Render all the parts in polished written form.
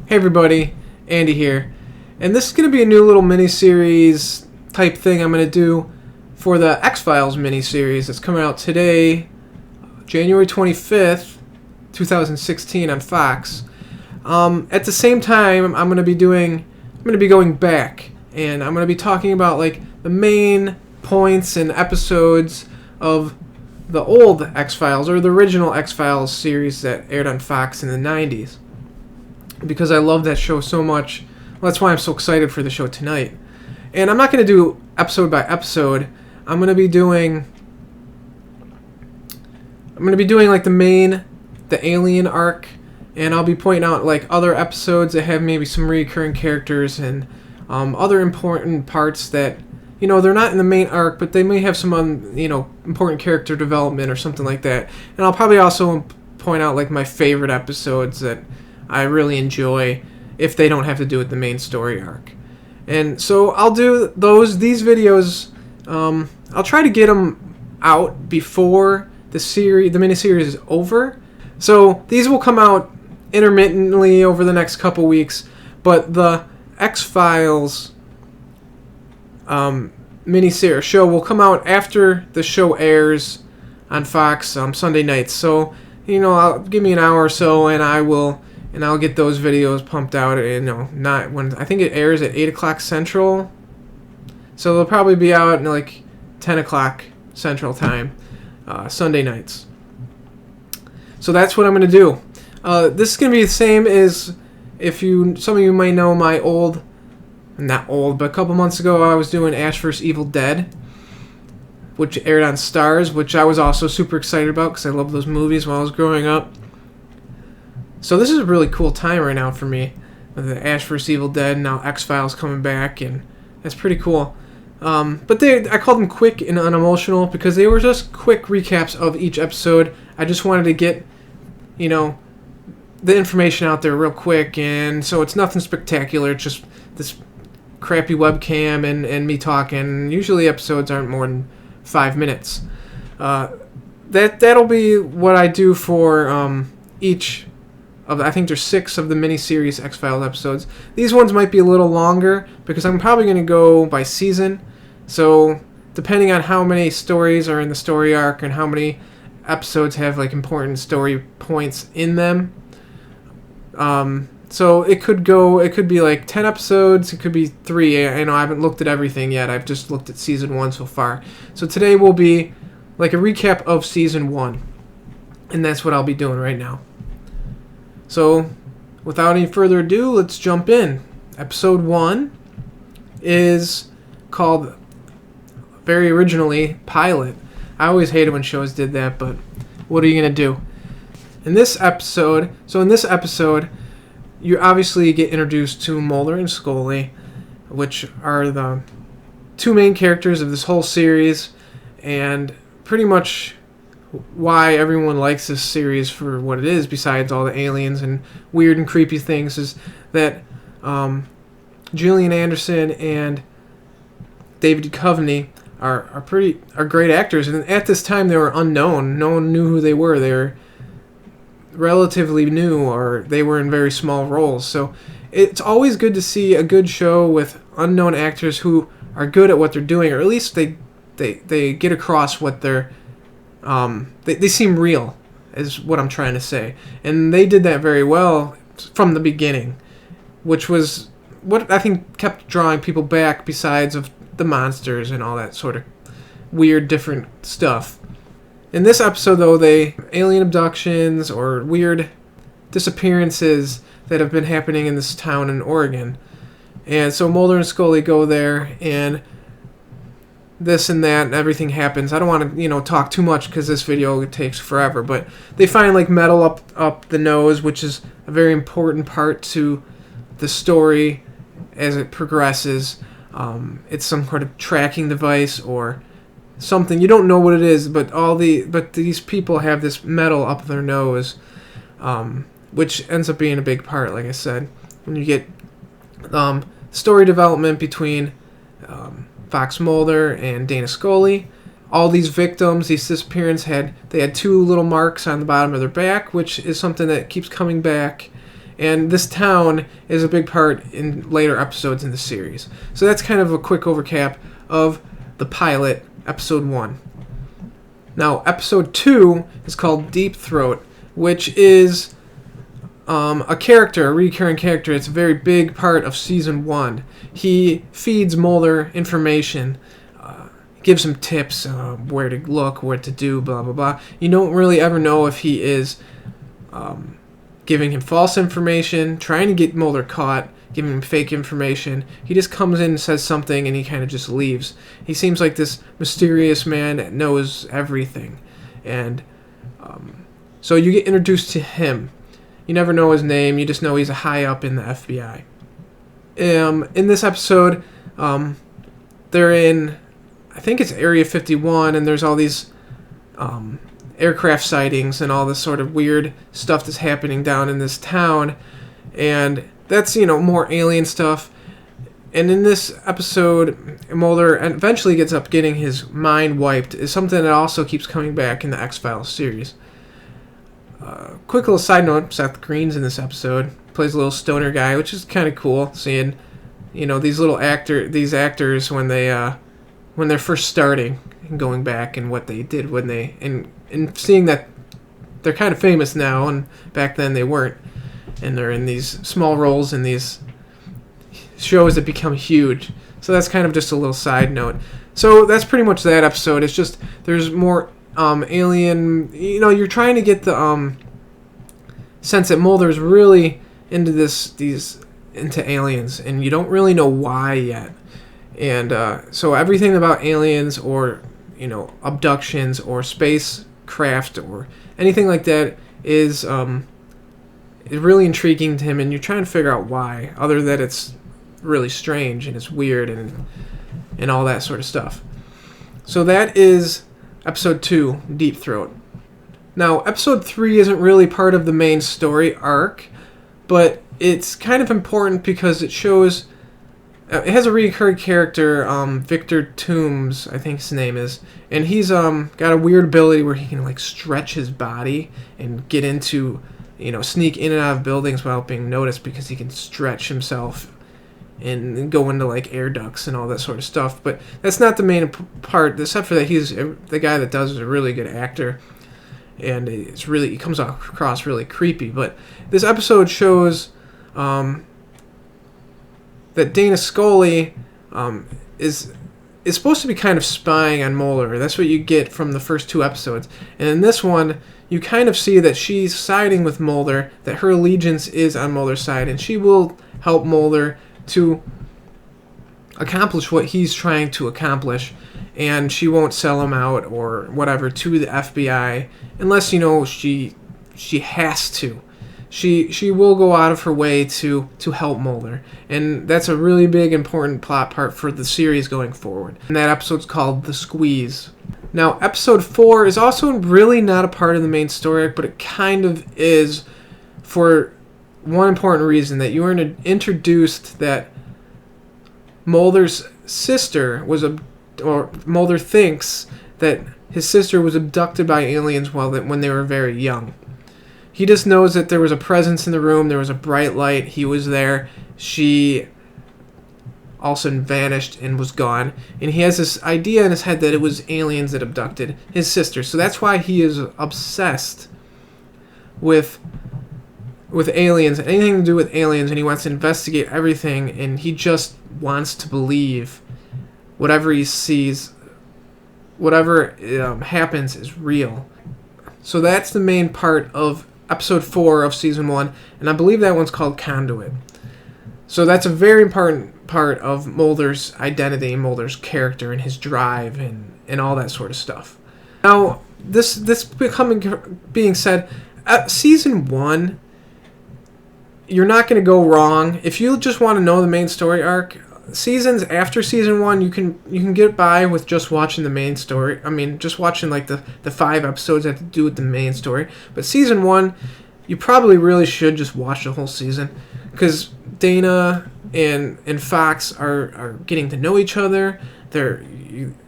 Hey everybody, Andy here, and this is going to be a new little mini-series type thing I'm going to do for the X-Files mini-series that's coming out today, January 25th, 2016 on Fox. At the same time, I'm going to be going back, and I'm going to be talking about like the main points and episodes of the old X-Files, or the original X-Files series that aired on Fox in the 90s. Because I love that show so much. Well, that's why I'm so excited for the show tonight. And I'm not going to do episode by episode. I'm going to be doing like the alien arc, and I'll be pointing out like other episodes that have maybe some recurring characters and other important parts that, you know, they're not in the main arc, but they may have some important character development or something like that. And I'll probably also point out like my favorite episodes that I really enjoy if they don't have to do with the main story arc. And so I'll do these videos. I'll try to get them out before the miniseries is over. So these will come out intermittently over the next couple weeks, but the X-Files miniseries show will come out after the show airs on Fox Sunday nights. So, you know, give me an hour or so, and I'll get those videos pumped out. Not when I think it airs at 8 o'clock Central, so they'll probably be out at like 10 o'clock Central Time, Sunday nights. So that's what I'm gonna do. This is gonna be the same as some of you might know my not old, but a couple months ago I was doing Ash vs. Evil Dead, which aired on Starz, which I was also super excited about because I loved those movies while I was growing up. So this is a really cool time right now for me, with the Ash vs. Evil Dead, now X-Files coming back, and that's pretty cool. But I called them quick and unemotional because they were just quick recaps of each episode. I just wanted to get, the information out there real quick, and so it's nothing spectacular. It's just this crappy webcam and me talking. Usually episodes aren't more than 5 minutes. That'll be what I do for each of, I think there's 6 of the miniseries X-Files episodes. These ones might be a little longer because I'm probably going to go by season. So depending on how many stories are in the story arc and how many episodes have like important story points in them. So it could be like 10 episodes, it could be 3. I haven't looked at everything yet. I've just looked at season 1 so far. So today will be like a recap of season 1. And that's what I'll be doing right now. So, without any further ado, let's jump in. Episode 1 is called, very originally, Pilot. I always hated when shows did that, but what are you going to do? In this episode, you obviously get introduced to Mulder and Scully, which are the 2 main characters of this whole series, and pretty much why everyone likes this series for what it is, besides all the aliens and weird and creepy things, is that Gillian Anderson and David Duchovny are great actors, and at this time they were unknown. No one knew who they were. They were relatively new, or they were in very small roles. So it's always good to see a good show with unknown actors who are good at what they're doing, or at least they get across what they're they seem real, is what I'm trying to say. And they did that very well from the beginning, which was what I think kept drawing people back, besides of the monsters and all that sort of weird, different stuff. In this episode, though, alien abductions or weird disappearances that have been happening in this town in Oregon. And so Mulder and Scully go there, and this and that and everything happens. I don't want to, talk too much because this video takes forever, but they find like metal up the nose, which is a very important part to the story as it progresses. It's some kind of tracking device or something. You don't know what it is, but these people have this metal up their nose, which ends up being a big part, like I said. When you get story development between Fox Mulder and Dana Scully. All these victims, these disappearances, they had 2 little marks on the bottom of their back, which is something that keeps coming back And this town is a big part in later episodes in the series. So that's kind of a quick overcap of the pilot, episode 1. Now, episode 2 is called Deep Throat, which is a character, a recurring character. It's a very big part of season 1. He feeds Mulder information, gives him tips, where to look, what to do, blah, blah, blah. You don't really ever know if he is giving him false information, trying to get Mulder caught, giving him fake information. He just comes in and says something and he kind of just leaves. He seems like this mysterious man that knows everything. And so you get introduced to him. You never know his name, you just know he's a high up in the FBI. In this episode, they're in, I think it's Area 51, and there's all these aircraft sightings and all this sort of weird stuff that's happening down in this town. And that's, more alien stuff. And in this episode, Mulder eventually gets up getting his mind wiped. Is something that also keeps coming back in the X-Files series. Quick little side note, Seth Green's in this episode. Plays a little stoner guy, which is kind of cool, seeing, these actors when they're first starting and going back and what they did when they, and seeing that they're kind of famous now, and back then they weren't. And they're in these small roles in these shows that become huge. So that's kind of just a little side note. So that's pretty much that episode. It's just, there's more alien, you're trying to get the sense that Mulder's really into into aliens, and you don't really know why yet. And so everything about aliens or, abductions or spacecraft or anything like that is really intriguing to him, and you're trying to figure out why, other than it's really strange and it's weird and all that sort of stuff. So that is episode 2, Deep Throat. Now, episode 3 isn't really part of the main story arc, but it's kind of important because it shows, it has a recurring character, Victor Toombs, I think his name is, and he's got a weird ability where he can stretch his body and get into, sneak in and out of buildings without being noticed, because he can stretch himself and go into air ducts and all that sort of stuff. But that's not the main part, except for that he's the guy that does is a really good actor, and he comes across really creepy. But this episode shows that Dana Scully is supposed to be kind of spying on Mulder. That's what you get from the first 2 episodes. And in this one, you kind of see that she's siding with Mulder, that her allegiance is on Mulder's side, and she will help Mulder to accomplish what he's trying to accomplish, and she won't sell him out or whatever to the FBI unless, she has to. She will go out of her way to help Mulder, and that's a really big, important plot part for the series going forward. And that episode's called The Squeeze. Now, episode 4 is also really not a part of the main story arc, but it kind of is, for one important reason, that you are introduced that Mulder's sister or Mulder thinks that his sister was abducted by aliens when they were very young. He just knows that there was a presence in the room, there was a bright light, he was there, she also vanished and was gone, and he has this idea in his head that it was aliens that abducted his sister. So that's why he is obsessed with aliens, anything to do with aliens, and he wants to investigate everything, and he just wants to believe whatever he sees, whatever happens is real. So that's the main part of episode 4 of season 1, and I believe that one's called Conduit. So that's a very important part of Mulder's identity, Mulder's character, and his drive, and all that sort of stuff. Now, this being said, season 1, you're not going to go wrong. If you just want to know the main story arc, seasons after season 1, you can get by with just watching the main story. I mean, just watching the 5 episodes that have to do with the main story. But season 1, you probably really should just watch the whole season, because Dana and Fox are getting to know each other.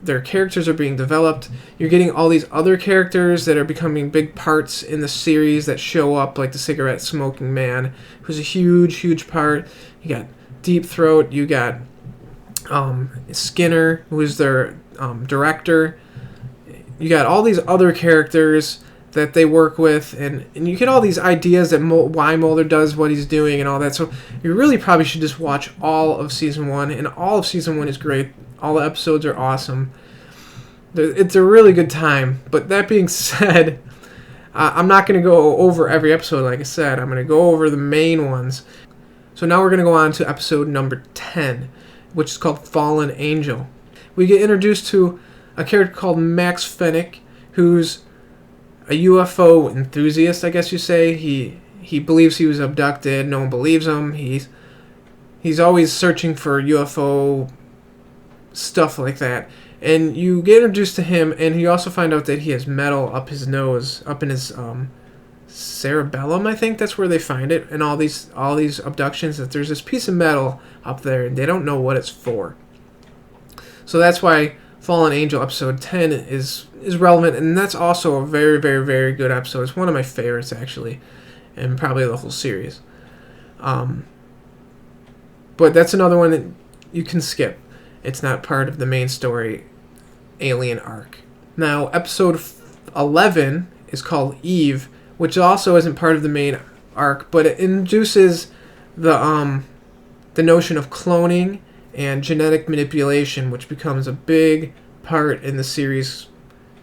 their characters are being developed. You're getting all these other characters that are becoming big parts in the series that show up, like the cigarette smoking man, who's a huge part. You got Deep Throat. You got Skinner, who's their director. You got all these other characters that they work with, and you get all these ideas that why Mulder does what he's doing and all that. So you really probably should just watch all of season 1, and all of season 1 is great. All the episodes are awesome. It's a really good time. But that being said, I'm not going to go over every episode, like I said. I'm going to go over the main ones. So now we're going to go on to episode number 10, which is called Fallen Angel. We get introduced to a character called Max Fennick, who's a UFO enthusiast, I guess you say. He believes he was abducted. No one believes him. He's always searching for UFO stuff like that. And you get introduced to him, and you also find out that he has metal up his nose, up in his cerebellum, I think that's where they find it. And all these abductions, that there's this piece of metal up there, and they don't know what it's for. So that's why Fallen Angel episode 10 is relevant, and that's also a very, very, very good episode. It's one of my favorites, actually, and probably the whole series. But that's another one that you can skip. It's not part of the main story alien arc. Now, episode 11 is called Eve, which also isn't part of the main arc, but it introduces the notion of cloning and genetic manipulation, which becomes a big part in the series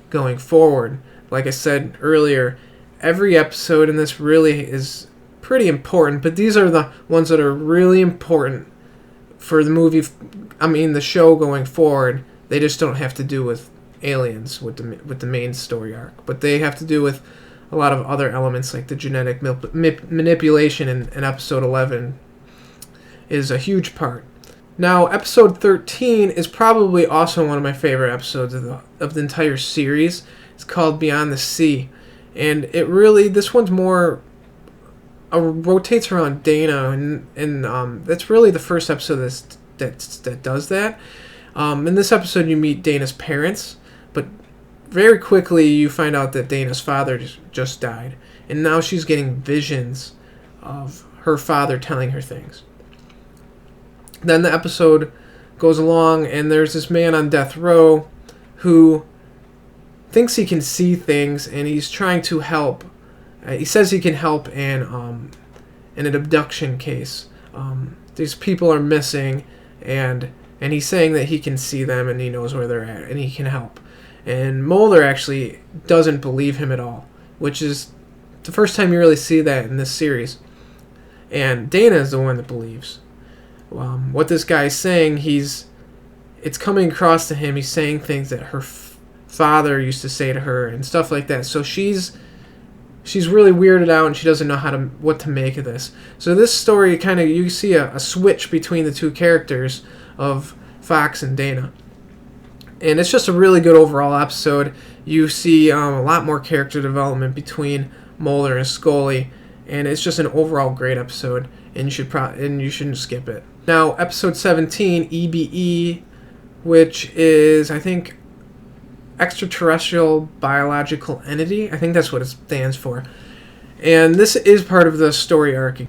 going forward. Like I said earlier, every episode in this really is pretty important, but these are the ones that are really important for the show going forward. They just don't have to do with aliens with the main story arc, but they have to do with a lot of other elements, like the genetic manipulation in episode 11 is a huge part. Now, episode 13 is probably also one of my favorite episodes of the entire series. It's called Beyond the Sea. And this one's more, rotates around Dana, and that's really the first episode that does that. In this episode, you meet Dana's parents, but very quickly you find out that Dana's father just died. And now she's getting visions of her father telling her things. Then the episode goes along, and there's this man on death row who thinks he can see things, and he's trying to help. He says he can help in an abduction case. These people are missing, and he's saying that he can see them, and he knows where they're at, and he can help. And Mulder actually doesn't believe him at all, which is the first time you really see that in this series. And Dana is the one that believes. What this guy is saying, it's coming across to him. He's saying things that her father used to say to her and stuff like that. So she's really weirded out, and she doesn't know what to make of this. So this story you see a switch between the two characters of Fox and Dana. And it's just a really good overall episode. You see a lot more character development between Mulder and Scully, and it's just an overall great episode, and you shouldn't skip it. Now, episode 17, EBE, which is, I think, Extraterrestrial Biological Entity. I think that's what it stands for. And this is part of the story arc.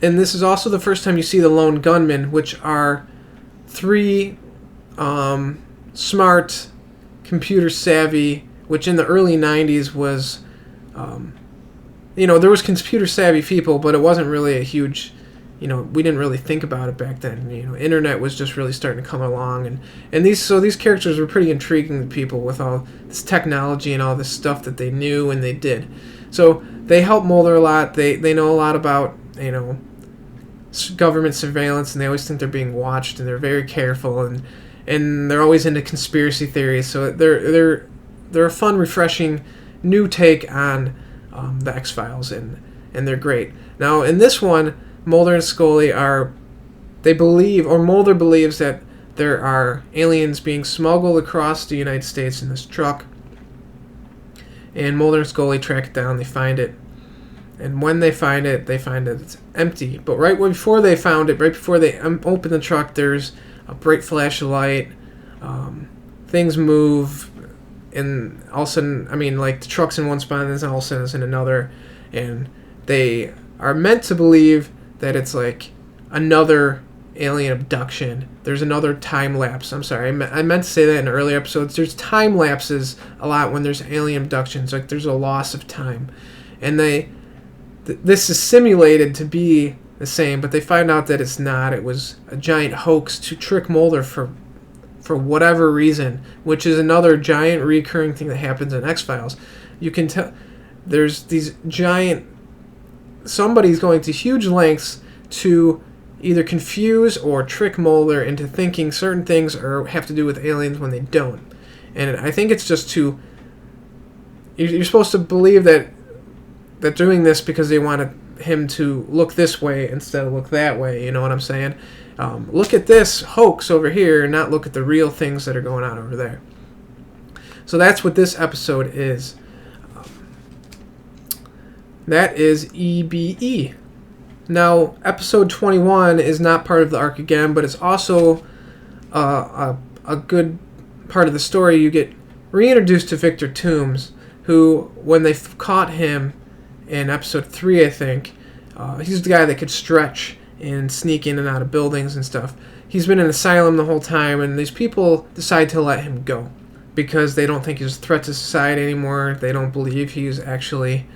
And this is also the first time you see the lone gunmen, which are three smart, computer-savvy, which in the early 90s was, there was computer-savvy people, but it wasn't really a huge... we didn't really think about it back then. Internet was just really starting to come along, and these characters were pretty intriguing to people with all this technology and all this stuff that they knew and they did. So they help Mulder a lot. They know a lot about government surveillance, and they always think they're being watched, and they're very careful, and they're always into conspiracy theories. So they're a fun, refreshing new take on the X-Files, and they're great. Now in this one, Mulder and Scully Mulder believes that there are aliens being smuggled across the United States in this truck. And Mulder and Scully track it down, they find it. And when they find it it's empty. But right before they found it, right before they open the truck, there's a bright flash of light, things move, and all of a sudden, I mean, like the truck's in one spot and then all of a sudden it's in another, and they are meant to believe that it's like another alien abduction. There's another time lapse. I'm sorry, I meant to say that in earlier episodes. There's time lapses a lot when there's alien abductions. Like there's a loss of time, and this is simulated to be the same, but they find out that it's not. It was a giant hoax to trick Mulder for whatever reason, which is another giant recurring thing that happens in X-Files. You can tell there's these giant... Somebody's going to huge lengths to either confuse or trick Mulder into thinking certain things or have to do with aliens when they don't. And I think it's just to... You're supposed to believe that doing this because they wanted him to look this way instead of look that way, you know what I'm saying? Look at this hoax over here and not look at the real things that are going on over there. So that's what this episode is. That is EBE. Now, episode 21 is not part of the arc again, but it's also a good part of the story. You get reintroduced to Victor Toombs, who, when they caught him in episode 3, I think, he's the guy that could stretch and sneak in and out of buildings and stuff. He's been in an asylum the whole time, and these people decide to let him go because they don't think he's a threat to society anymore. They don't believe he's actually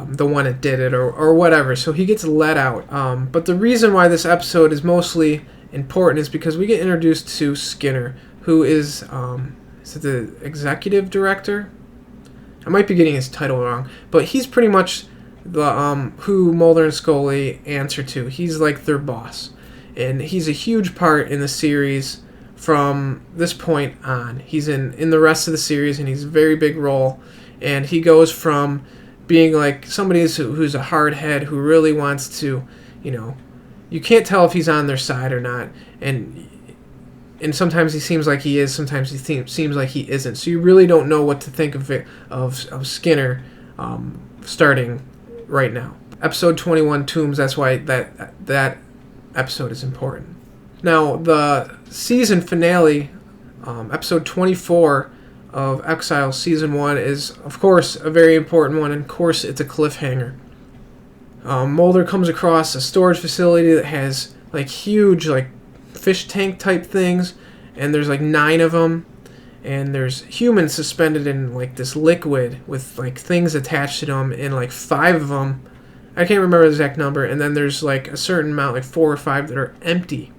the one that did it or whatever. So he gets let out. But the reason why this episode is mostly important is because we get introduced to Skinner, who is it the executive director? I might be getting his title wrong, but he's pretty much the who Mulder and Scully answer to. He's like their boss, and he's a huge part in the series from this point on. He's in the rest of the series, and he's a very big role, and he goes from being like somebody who's a hard head who really wants to, you can't tell if he's on their side or not, and sometimes he seems like he is, sometimes he seems like he isn't. So you really don't know what to think of Skinner starting right now. Episode 21, Toombs, that's why that episode is important. Now, the season finale, episode 24 of X-Files Season 1 is, of course, a very important one, and of course it's a cliffhanger. Mulder comes across a storage facility that has like huge fish tank type things, and there's 9 of them, and there's humans suspended in this liquid with things attached to them, and 5 of them, I can't remember the exact number, and then there's a certain amount, 4 or 5 that are empty.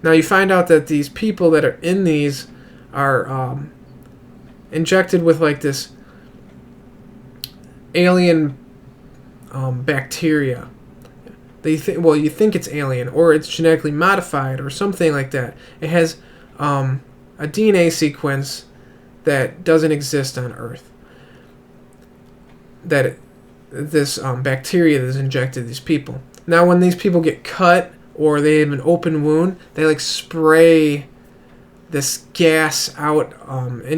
Now you find out that these people that are in these are injected with this alien bacteria. You think it's alien, or it's genetically modified, or something like that. It has a DNA sequence that doesn't exist on Earth. This bacteria that is injected these people. Now, when these people get cut or they have an open wound, they spray this gas out, and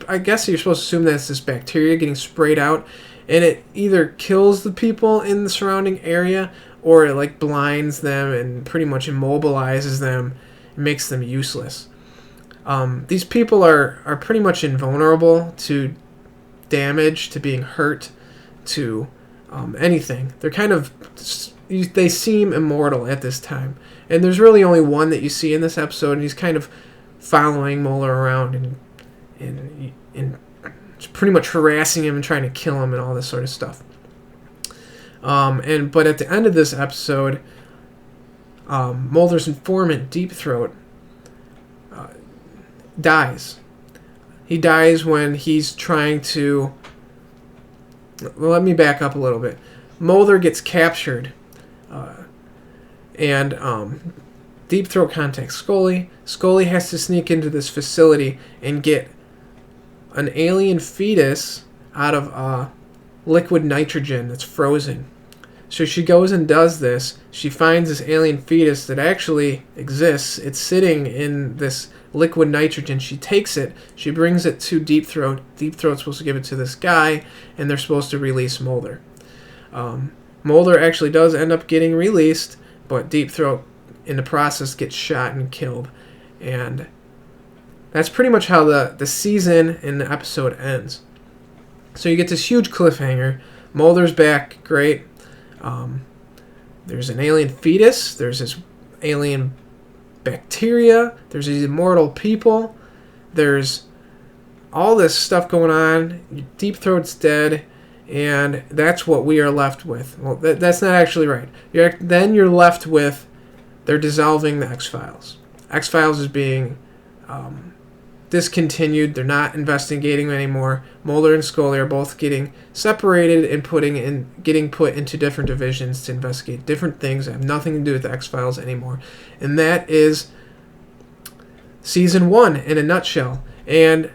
I guess you're supposed to assume that it's this bacteria getting sprayed out, and it either kills the people in the surrounding area, or it blinds them and pretty much immobilizes them and makes them useless. These people are pretty much invulnerable to damage, to being hurt, to anything. They're they seem immortal at this time. And there's really only one that you see in this episode, and he's kind of following Mulder around and pretty much harassing him and trying to kill him and all this sort of stuff. But at the end of this episode, Mulder's informant, Deep Throat, dies. He dies when he's trying to... Well, let me back up a little bit. Mulder gets captured, and Deep Throat contacts Scully. Scully has to sneak into this facility and get an alien fetus out of liquid nitrogen that's frozen. So she goes and does this. She finds this alien fetus that actually exists. It's sitting in this liquid nitrogen. She takes it. She brings it to Deep Throat. Deep Throat's supposed to give it to this guy, and they're supposed to release Mulder. Mulder actually does end up getting released, but Deep Throat, in the process, gets shot and killed. And that's pretty much how the season and the episode ends. So you get this huge cliffhanger. Mulder's back, great. There's an alien fetus. There's this alien bacteria. There's these immortal people. There's all this stuff going on. Deep Throat's dead. And that's what we are left with. Well, that's not actually right. Then you're left with they're dissolving the X-Files. X-Files is being discontinued. They're not investigating anymore. Mulder and Scully are both getting separated and getting put into different divisions to investigate different things that have nothing to do with the X-Files anymore. And that is season 1 in a nutshell. And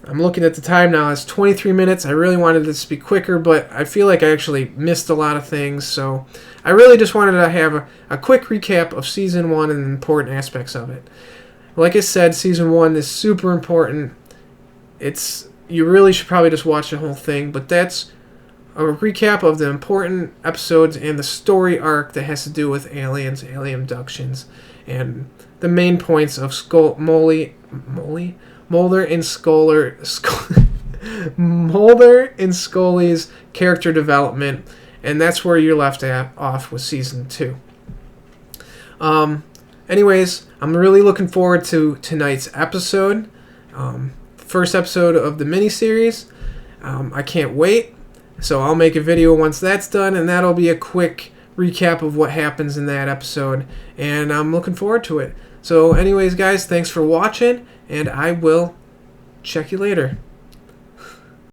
I'm looking at the time now. It's 23 minutes. I really wanted this to be quicker, but I feel like I actually missed a lot of things. So I really just wanted to have a quick recap of season 1 and the important aspects of it. Like I said, season 1 is super important. You really should probably just watch the whole thing, but that's a recap of the important episodes and the story arc that has to do with aliens, alien abductions, and the main points of Mulder and Mulder and Scully's character development, and that's where you're left off with season 2. Anyways, I'm really looking forward to tonight's episode, first episode of the miniseries. I can't wait, so I'll make a video once that's done, and that'll be a quick recap of what happens in that episode, and I'm looking forward to it. So anyways, guys, thanks for watching, and I will check you later.